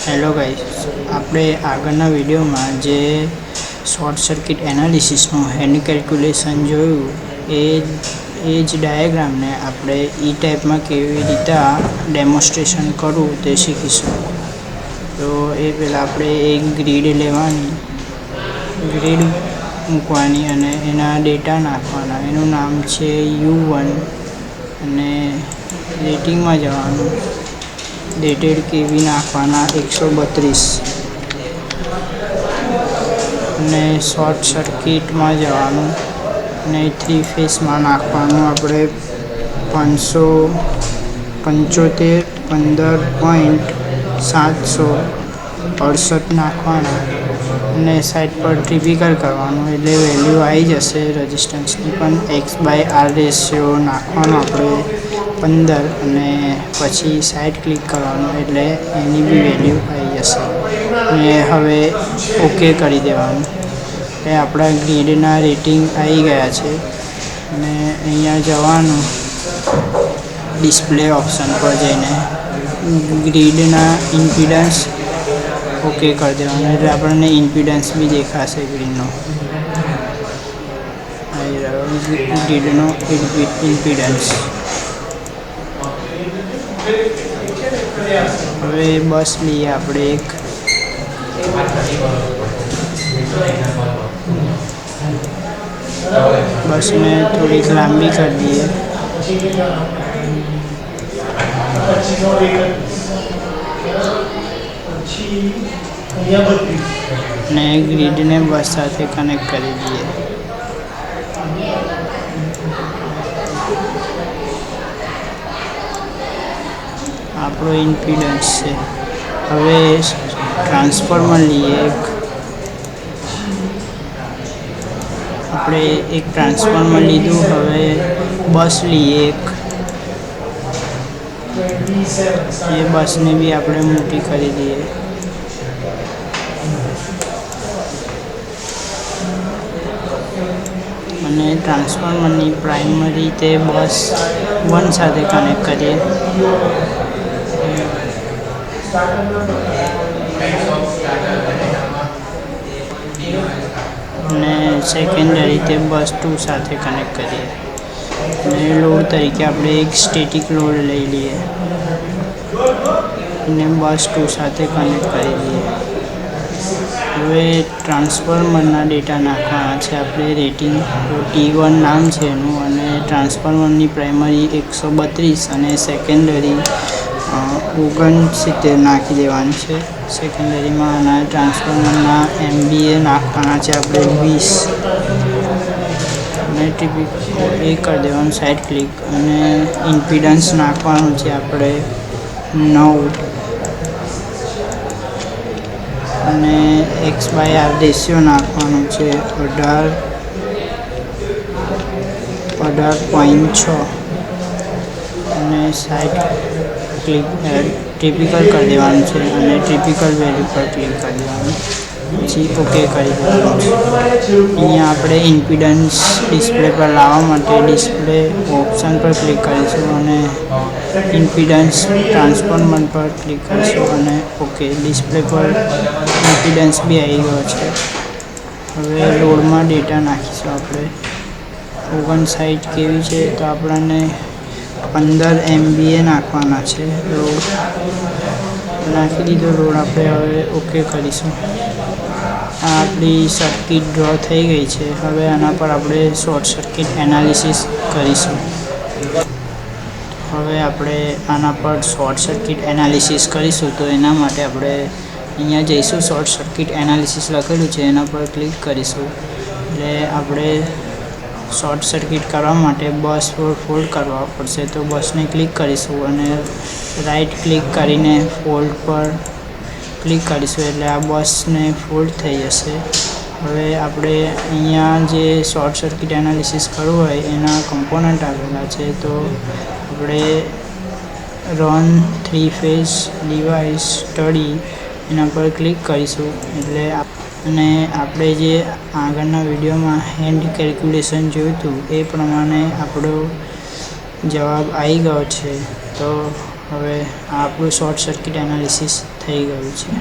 Hello guys, આપણે આગળના વિડીયોમાં જે શોર્ટ સર્કિટ એનાલિસિસનું હેન્ડ કેલ્ક્યુલેશન જોયું એ જ ડાયાગ્રામને આપણે ઈ ટાઈપમાં કેવી રીતે ડેમોન્સ્ટ્રેશન કરવું તે શીખીશું. તો એ પહેલાં આપણે એક ગ્રીડ લેવાની, ગ્રીડ મૂકવાની અને એના ડેટા નાખવાના. એનું નામ છે U1 અને રેટિંગમાં જવાનું. રેટેડ કેવી નાખવાના 132 અને શોર્ટ સર્કિટમાં જવાનું અને 3 ફેઝમાં નાખવાનું આપણે 575.15.768 નાખવાના અને સાઈડ પર ટિપિકલ કરવાનું એટલે વેલ્યુ આવી જશે રેઝિસ્ટન્સની. પણ X/R રેશિયો નાખવાનો આપણે 15 અને પછી સાઈડ ક્લિક કરવાનું એટલે એની બી વેલ્યુ આવી જશે. અને હવે ઓકે કરી દેવાનું. એ આપણા ગ્રીડના રેટિંગ આવી ગયા છે અને અહીંયા જવાનું ડિસ્પ્લે ઓપ્શન પર જઈને ગ્રીડના ઇમ્પિડન્સ ઓકે કરી દેવાનું એટલે આપણને ઇમ્પિડન્સ બી દેખાશે ગ્રીડનો. ગ્રીડનો ઇમ્પિડન્સ. હવે બસ લઈએ આપણે એક. બસને થોડીક લાંબી કરી દઈએ અને ગ્રીડને બસ સાથે કનેક્ટ કરી દઈએ. આપણો ઇમ્પિડન્સ છે. હવે ટ્રાન્સફોર્મર લઈએ એક. આપણે એક ટ્રાન્સફોર્મર લીધું. હવે બસ લઈએ એક. એ બસને બી આપણે મોટી કરી દઈએ. અને ટ્રાન્સફોર્મરની પ્રાઇમરી તે બસ 1 સાથે કનેક્ટ કરીએ અને સેકન્ડરી તે બસ 2 સાથે કનેક્ટ કરીએ. અને લોડ તરીકે આપણે એક સ્ટેટિક લોડ લઈ લઈએ અને બસ 2 સાથે કનેક્ટ કરી દઈએ. હવે ટ્રાન્સફોર્મરના ડેટા નાખવાના છે આપણે. રેટિંગ T1 નામ છે એનું અને ટ્રાન્સફોર્મરની પ્રાઇમરી 132 અને સેકન્ડરી 69 નાખી દેવાની છે સેકન્ડરીમાં. અને ટ્રાન્સફોર્મરના MVA નાખવાના છે આપણે 20 અને ટિપિકલ એ કરી દેવાનું સાઈડ ક્લિક. અને ઇમ્પિડન્સ નાખવાનું છે આપણે 9 અને X/R રેશિયો નાખવાનું છે 18.6 અને સાઈડ ક્લિક ટિપિકલ કરી દેવાનું છે અને ટિપિકલ વેલ્યુ પર ક્લિક કરી દેવાનું. પછી ઓકે કરી દેવાનું છે. અહીંયા આપણે ઇમ્પિડન્સ ડિસ્પ્લે પર લાવવા માટે ડિસ્પ્લે ઓપ્શન પર ક્લિક કરીશું અને ઇમ્પિડન્સ ટ્રાન્સફોર્મર પર ક્લિક કરીશું અને ઓકે. ડિસ્પ્લે પર ઇમ્પિડન્સ બી આવી ગયો છે. હવે લોડમાં ડેટા નાખીશું આપણે. 59 કેવી છે તો આપણને 15 MVA નાખવાના છે. લોડ નાખી દીધો લોડ આપણે. હવે ઓકે કરીશું. આ આપણી સર્કિટ ડ્રો થઈ ગઈ છે. હવે આના પર આપણે શોર્ટ સર્કિટ એનાલિસિસ કરીશું. હવે આપણે આના પર શોર્ટ સર્કિટ એનાલિસિસ કરીશું. તો એના માટે આપણે અહીંયા જઈશું. શોર્ટ સર્કિટ એનાલિસિસ લખેલું છે એના પર ક્લિક કરીશું. એટલે આપણે શોર્ટ સર્કિટ કરવા માટે બસ પર ફોલ્ડ કરવા પડશે. તો બસને ક્લિક કરીશું અને રાઈટ ક્લિક કરીને ફોલ્ડ પર ક્લિક કરીશું એટલે આ બસને ફોલ્ડ થઈ જશે. હવે આપણે અહીંયા જે શોર્ટ સર્કિટ એનાલિસિસ કરવું હોય એના કમ્પોનન્ટ આવેલા છે. તો આપણે રન 3 ફેઝ ડિવાઇસ સ્ટડી એના પર ક્લિક કરીશું. એટલે અને આપણે જે આગળના વિડીયોમાં હેન્ડ કેલ્ક્યુલેશન જોયું હતું એ પ્રમાણે આપણો જવાબ આવી ગયો છે. તો હવે આપણું શોર્ટ સર્કિટ એનાલિસિસ થઈ ગયું છે.